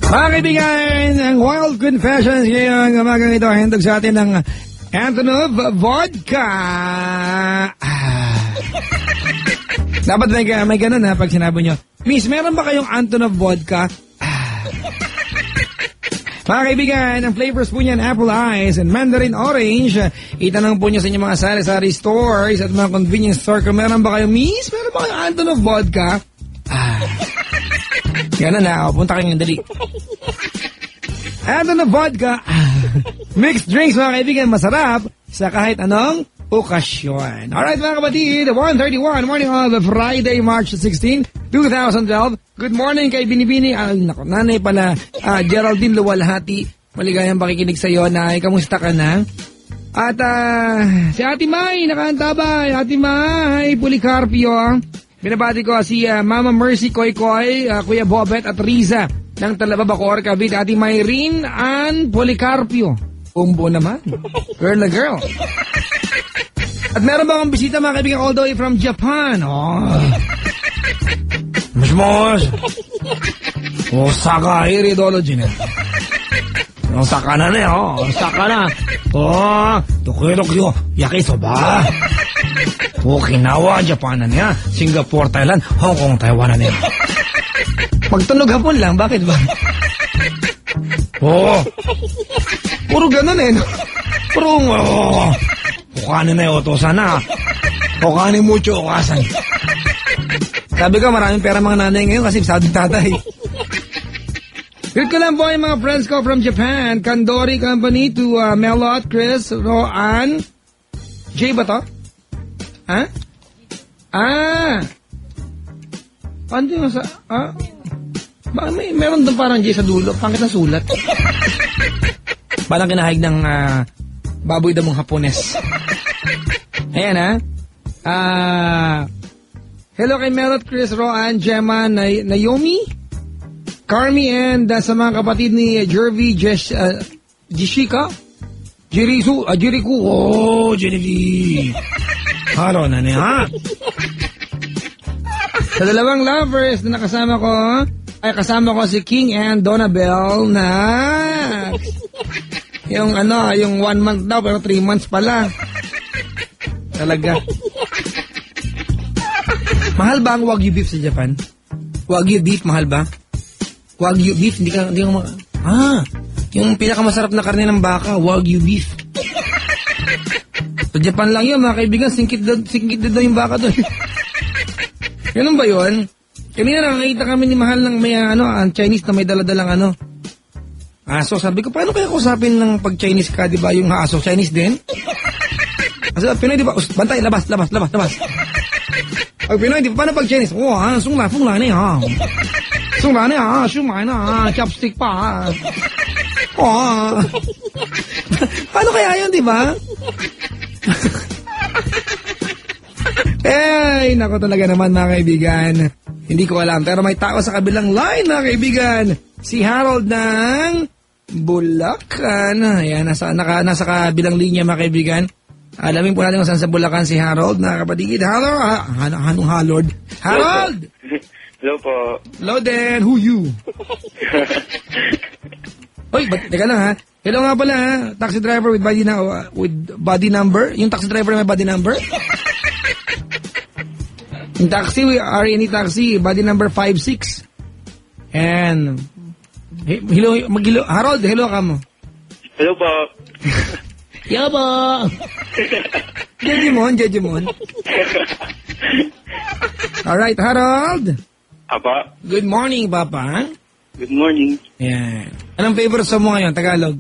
Mga kaibigan, ang Wild Confessions ngayong umagang ito handog sa atin ng Antonov Vodka. Dapat may ganun ha pag sinabi nyo, Miss, meron ba kayong Antonov Vodka? Mga kaibigan, ang flavors po niyan, apple ice and mandarin orange. Itanong po niyo sa inyong mga sari-sari stores at mga convenience store kung meron ba kayong, Miss, meron ba kayong Antonov Vodka? Ganun na, punta kayo ng dali. Antonov Vodka. Mixed drinks, mga kaibigan, masarap sa kahit anong okasyon. Alright, mga kapatid, 1:31, morning of Friday, March 16, 2012. Good morning kay Binibini. Nako, nanay pala, Geraldine Luwalhati. Maligayang pakikinig sa iyo, Nay. Kamusta ka na? At si Ate May, nakahanda ba? Ate May, Policarpio. Binabati ko si Mama Mercy Koy Koy, Kuya Bobet at Riza ng Talaba Bacoor, Cavite. Ate Mayrin Ann Policarpio. Umbo naman. Girl na girl. At meron ba akong bisita, mga kaibigan, all the way from Japan? Mos. Osaka iridology na. Osaka na na, Osaka na. Tokyo, yakisoba. Okinawa, Japan na niya. Singapore, Thailand, Hong Kong, Taiwan na niya. Pagtunog hapon lang, bakit ba? Puro ganun eh. Puro, kukanin na yung otosan na. Kukanin mucho, okasan. Sabi ko, maraming pera mga nanay ngayon kasi sabi tatay. Greet ko lang po yung mga friends ko from Japan. Kandori Company to Melot, Chris, Roan. Jay ba to? Ha? Ano yung sa... meron doon parang Jay sa dulo. Pangit na sulat. Parang kinahig ng baboy damong Hapones. Ayan hello kay Melot, Chris, Roan, Gemma, Naomi, Carmi, and sa mga kapatid ni Jervy, Jessica, Jericho. Genevieve. Halo na niya. Sa dalawang lovers na nakasama ko, ay kasama ko si King and Donabel na yung 1 month daw pero 3 months pala. Talaga. Mahal ba ang Wagyu beef sa Japan? Wagyu beef, mahal ba? Wagyu beef, hindi ka yung pinakamasarap na karne ng baka, Wagyu beef. Sa Japan lang yun, mga kaibigan, singkit daw yung baka doon. Ganun ba yun? Kanina nakakita kami ni Mahal ng may ang Chinese na may daladalang aso. Sabi ko, paano kaya kusapin ng pag Chinese ka, di ba, yung aso, Chinese din? Kasi Pinoy, di ba, bantay, labas. Pag Pinoy, di ba, paano pag Chinese? Sung la ni, Sung la ni, shumai na, chopstick pa, Paano kaya yun, di ba? Nako talaga naman, mga kaibigan. Hindi ko alam, pero may tao sa kabilang line, mga kaibigan. Si Harold ng Bulacan. Ayan, nasa kabilang linya, mga kaibigan. Alamin po natin kung saan sa Bulacan si Harold, mga kapatid. Harold? Hello po. Hello then, who you? Oy, teka lang ha. Hello nga pala ha. Taxi driver with body number. Yung taxi driver may body number? Yung taxi, RNE taxi, body number 56. And, hello, Harold, hello ka mo. Hello po. Yabo! Jejimon. Alright, Harold. Apa? Good morning, Papa. Good morning. Yan. Anong favorite song mo ngayon, Tagalog?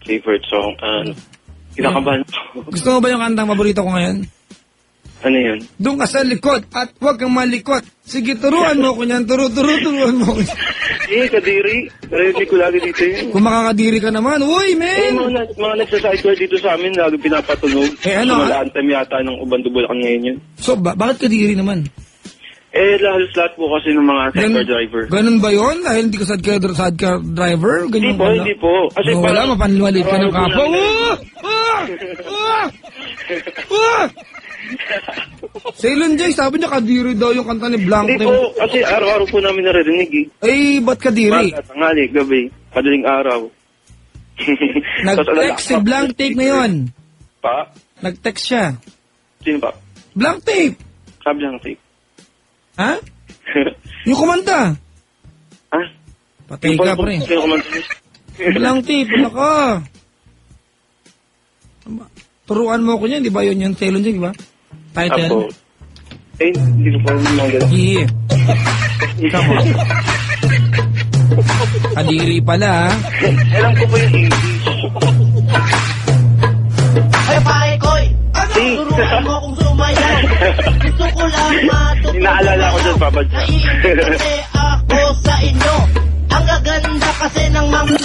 Favorite song? Kinakabahan ko. Gusto mo ba yung kantang paborito ko ngayon? Ano yun? Doon ka sa likod at huwag kang malikot. Sige, turuan mo ko niyan. Turuan mo ko. Kadiri. Narinig ko lagi dito yun. Kung makakadiri ka naman, uy, men! Mga nagsacycle dito sa amin, lagi pinapatunog. Malaantay yata ng Ubando Bulacan ngayon yun. So, bakit kadiri naman? Lahat po kasi ng mga sidecar driver. Ganun ba yun? Dahil hindi ko sidecar driver? Hindi po. Kasi wala, mapanliwalit ka ng kapwa. Ceylon Joy, sabi niya kadiri daw yung kanta ni Blank Hindi Tape. po, kasi araw-araw po namin naririnig eh. Eh, ba't kadiri? Maga, tanghali, gabi, madaling araw. Nag-text si Blank Tape ngayon. Pa? Nag-text siya. Sino pa? Blank Tape. Sabi lang tape. Ha? Yung kumanta. Ha? Patay ka, pre. Sino kumanta? Blank Tape, wala ka. Turuan mo ko niyan, di ba yun yung Ceylon Joy, di ba? Apo. Title. Eh, hindi ko pa mga gano'n. Yeah. Come on. Kadiri pala, ha? Alam ko po yung English. Ay, pare, koy! Turuan mo kung sumayaw. Gusto ko lang matutunan. Inaalala ko dyan, Papa Jack. Kasi ako sa inyo. Ang gaganda kasi ng mga...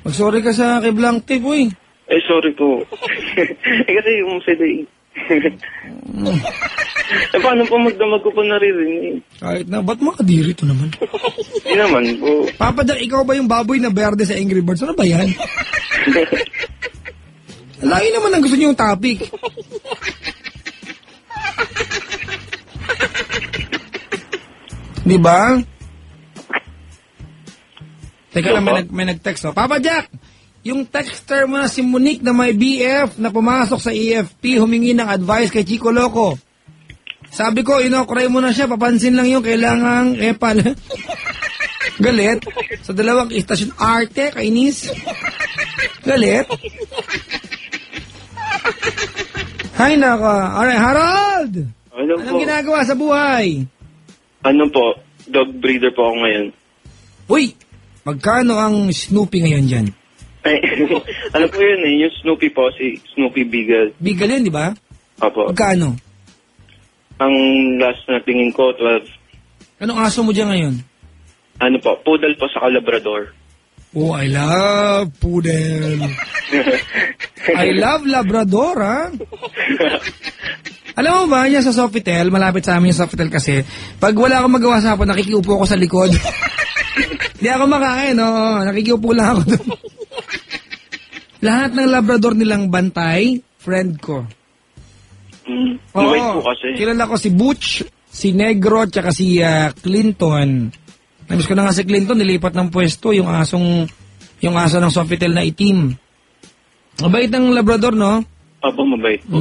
Mag-sorry ka sa kay Blank Tape, uy. Eh, sorry po. Kasi yung CD. Eh, paano po magdamag ko po naririnig? Kahit na, ba't makadiri to naman? Hindi naman po. Papa Jack, ikaw ba yung baboy na berde sa Angry Birds? Ano ba yan? Layo naman ang gusto niyo yung topic. Di ba? Teka lang, may nag-text. Oh. Papa Jack, yung texter mo na si Monique na may BF na pumasok sa EFP, humingi ng advice kay Chico Loco. Sabi ko, inokray mo na siya, papansin lang yung kailangang epal. Galit. Sa dalawang istasyon arte, kainis. Galit. Hay naka. Alright, Harold! Ano po? Anong ginagawa sa buhay? Ano po? Dog breeder po ako ngayon. Uy! Magkano ang Snoopy ngayon dyan? Ay, ano po yun eh? Yung Snoopy po, si Snoopy Beagle. Beagle yun, di ba? Opo. Magkano? Ang last na tingin ko, 12. Anong aso mo dyan ngayon? Ano po? Poodle po sa Labrador. Oh, I love poodle. I love Labrador, ha? Alam mo ba, yan sa Sofitel, malapit sa amin yung Sofitel kasi, pag wala akong magawa sa hapon, nakikiupo ako sa likod. Hindi ako makain, no? Nakikiupo lang ako doon. Lahat ng Labrador nilang bantay, friend ko. Mabait po kasi. Kilala ko si Butch, si Negro, tsaka si Clinton. Namiss ko na nga si Clinton, nilipat ng pwesto yung aso ng Sofitel na itim. Mabait ng Labrador, no? Opo, mabait po.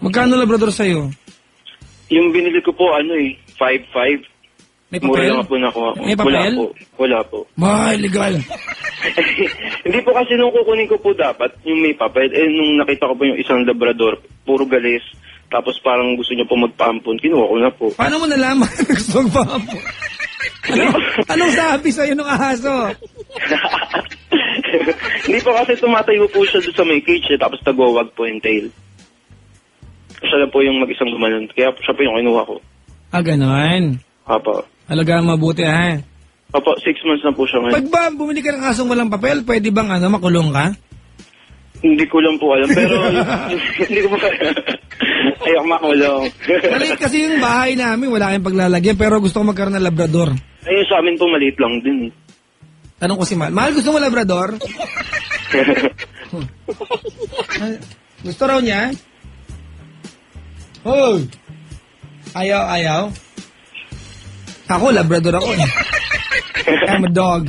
Magkano Labrador sa'yo? Yung binili ko po, 5.5. May Mura papel? lang po nakuha ko. May papel? Wala po. May legal. Hindi po kasi nung kukunin ko po dapat, yung may papel, nung nakita ko po yung isang Labrador, puro galis, tapos parang gusto niya po magpaampon, kinuha ko na po. Paano mo nalaman na gusto magpaampon? Anong sabi sa'yo ng aso? Hindi po kasi tumatayo po siya doon sa may cage, tapos tagwawag po yung tail. Siya lang po yung mag-isang gumanon, kaya siya po yung kinuha ko. Ah, ganon. Apo. Alagaan mabuti, ha? Opo, 6 months na po siya ngayon. Pag ba bumili ka ng asong walang papel, pwede bang makulong ka? Hindi ko lang po alam, pero hindi ko po ayaw makulong. Maliit kasi yung bahay namin, wala kayong paglalagyan, pero gusto ko magkaroon ng Labrador. Ayun sa amin po, maliit lang din. Tanong ko si Mahal. Mahal, gusto mo Labrador? Gusto raw niya? Oh! Ayaw. Ako, Labrador ako eh. I'm a dog.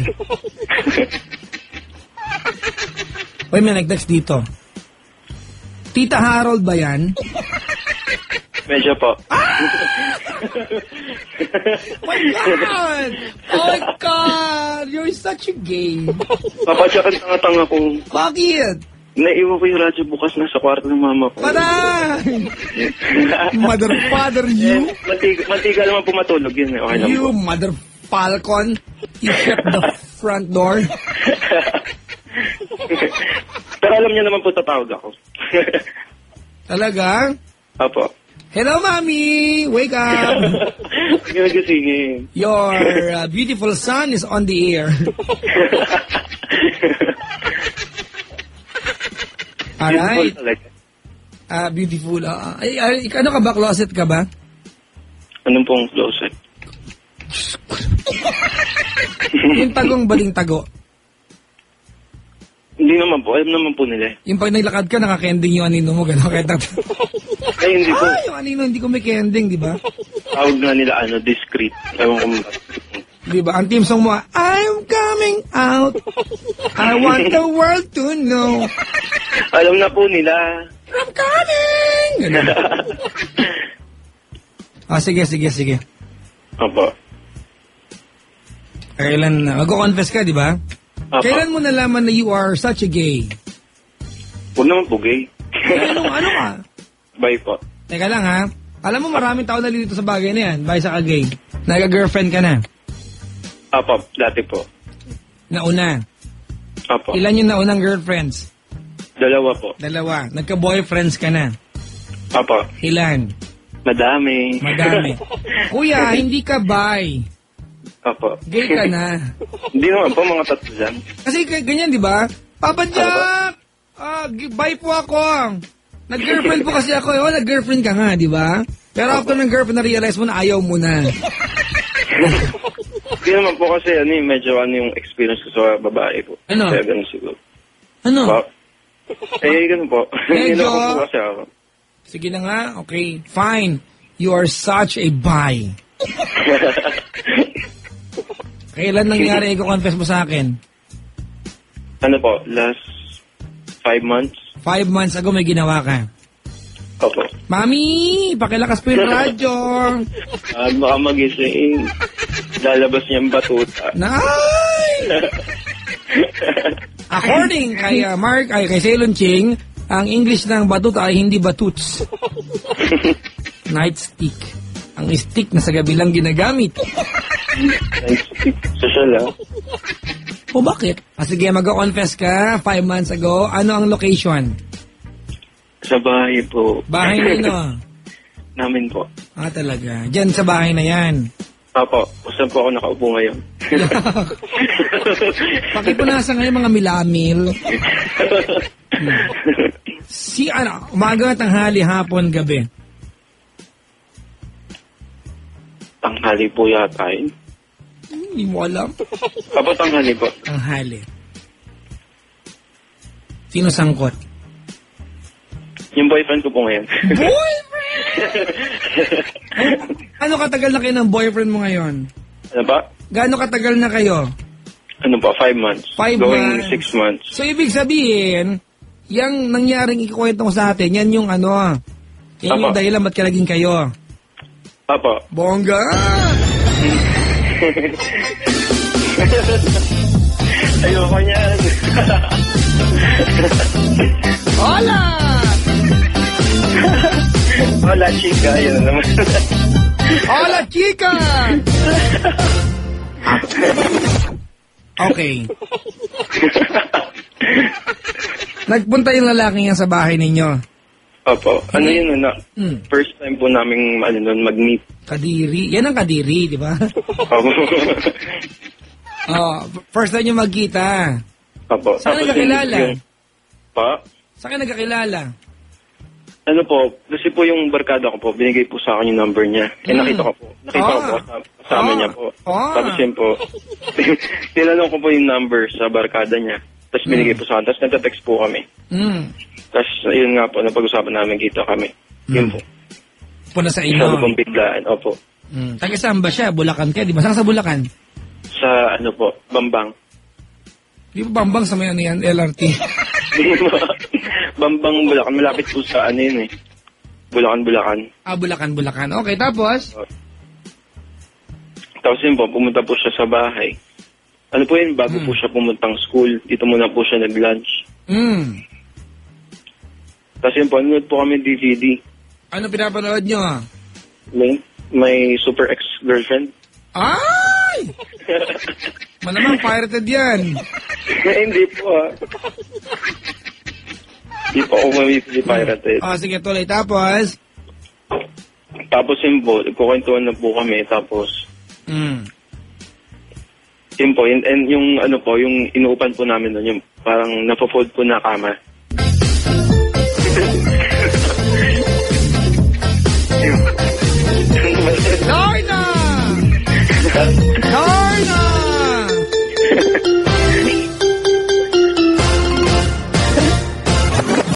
Uy, may nag-text dito. Tita Harold ba yan? Medyo po. My God! Oh my God! You're such a gay. Papadyakan tanga-tanga ko. Bakit? Naiwan ko yung radyo bukas na sa kwarto ng mama ko. Paray! Mother, father, you? Mantiga naman po matulog yun. Okay lang You, po. mother falcon. You shut the front door. Pero alam niya naman po tatawag ako. Talaga? Apo. Hello, Mommy! Wake up! Sige nagisingin. Your beautiful son is on the air. Alright. Beautiful. Ano ka ba? Closet ka ba? Anong pong closet? Yung tagong baling tago. Hindi naman po. Alam naman po nila. Yung pag naglakad ka, nakakending yung anino mo. Gano'n. Ay, hindi po. Yung anino, hindi ko may kending, di ba? Tawag na nila, discreet. Ewan ko mo. Di ba? Ang team song mo, I'm coming out. I want the world to know. Alam na po nila. I'm coming! Ganun. Sige. Opo. Kailan, mag-confess ka, di ba? Opo. Kailan mo nalaman na you are such a gay? Huwag naman po gay. Ano ka? Bye po. Teka lang ha. Alam mo maraming tao na dito sa bagay na yan. Bye sa ka-gay. Nag-girlfriend ka na. Opo, dati po. Nauna. Opo. Ilan yung naunang girlfriends? 2 po. 2. Nagka-boyfriends ka na. Opo. Ilan? Madami. Kuya, hindi ka bi. Opo. Gay ka na. Hindi naman po, mga 3 lang. Kasi ganyan, di ba? Papa Jack! Bi po ako. Nag-girlfriend po kasi ako. Nag-girlfriend ka nga, di ba? Pero after ng girlfriend, na-realize mo na ayaw mo na. Hindi naman po kasi medyo yung experience ko sa babae po. Ano? Kaya ganun siguro. Ano? Po. Ganun po. Medyo. Niloko po kasi ako. Sige na nga. Okay, fine. You are such a bi. Kailan nangyari i-confess mo sa akin? Ano po, last 5 months? 5 months ago may ginawa ka. Opo. Mami, pakilakas po yung radyo. Baka magising. Lalabas niyang batuta. Nay! According kay Mark, kay Ceylon Ching, ang English ng batuta ay hindi batuts. Nightstick. Ang stick na sa gabi lang ginagamit. Social O bakit? Sige, mag-confess ka 5 months ago. Ano ang location? Sa bahay po. Bahay nino? Namin po. Talaga. Diyan sa bahay na yan. Opo. Saan po ako nakaupo ngayon? Pakipunasan ngayon mga milamil. Umaga, tanghali, hapon, gabi. Tanghali po yata yun. Hindi mo alam. Opo, tanghali po. Tanghali. Sino sangkot? Yung boyfriend ko po ngayon. Boyfriend! Ano katagal na kayo ng boyfriend mo ngayon? Ano ba? Gaano katagal na kayo? Ano ba? 5 months. 5 Going months. 6 months. So, ibig sabihin, yung nangyaring ikukwento ko sa atin, yan yung yan yung dahilan ba't ka naging kayo. Opo. Bongga! Ayoko niyan. Hola! Hola, chica. Ayun na naman. Hola, chica! Okay. Nagpunta yung lalaki yan sa bahay ninyo. Opo. Ano yun, first time po namin mag-meet. Kadiri. Yan ang Kadiri, di ba? Opo. First time nyo magkita. Opo. Saan nagkakilala? Pa? Saan ka nagkakilala? Ano po, kasi po yung barkada ko po, binigay po sa akin yung number niya. Nakita ko po kasama niya po. Tapos yun po, tinanong ko po yung number sa barkada niya. Tapos binigay po sa akin. Tapos nagta-text po kami. Tapos yun nga po, napag-usapan namin kita kami. Yun po. Puna sa inyo. Sa pong biglaan, opo. Taga saan ba siya? Bulacan ka, di ba? Saan sa Bulacan? Sa Bambang. Di ba Bambang sa may yan, LRT? Bambang, Bulacan. Malapit po sa yun eh. Bulacan. Bulacan. Okay, tapos? Tapos yun po, pumunta po siya sa bahay. Ano po yun, bago po siya pumuntang school, dito muna po siya nag-lunch. Tapos yun po, nanood po kami DVD. Ano pinapanood nyo? May Super Ex-Girlfriend. Ay! Malamang pirated yan. Hindi po Hindi po ako mamili pirated. Sige, tuloy. Tapos? Tapos yun po, nagkukwentuhan na po kami. Tapos, yun po, and yung yung inuupan po namin nun, yung parang napo-fold po na kama.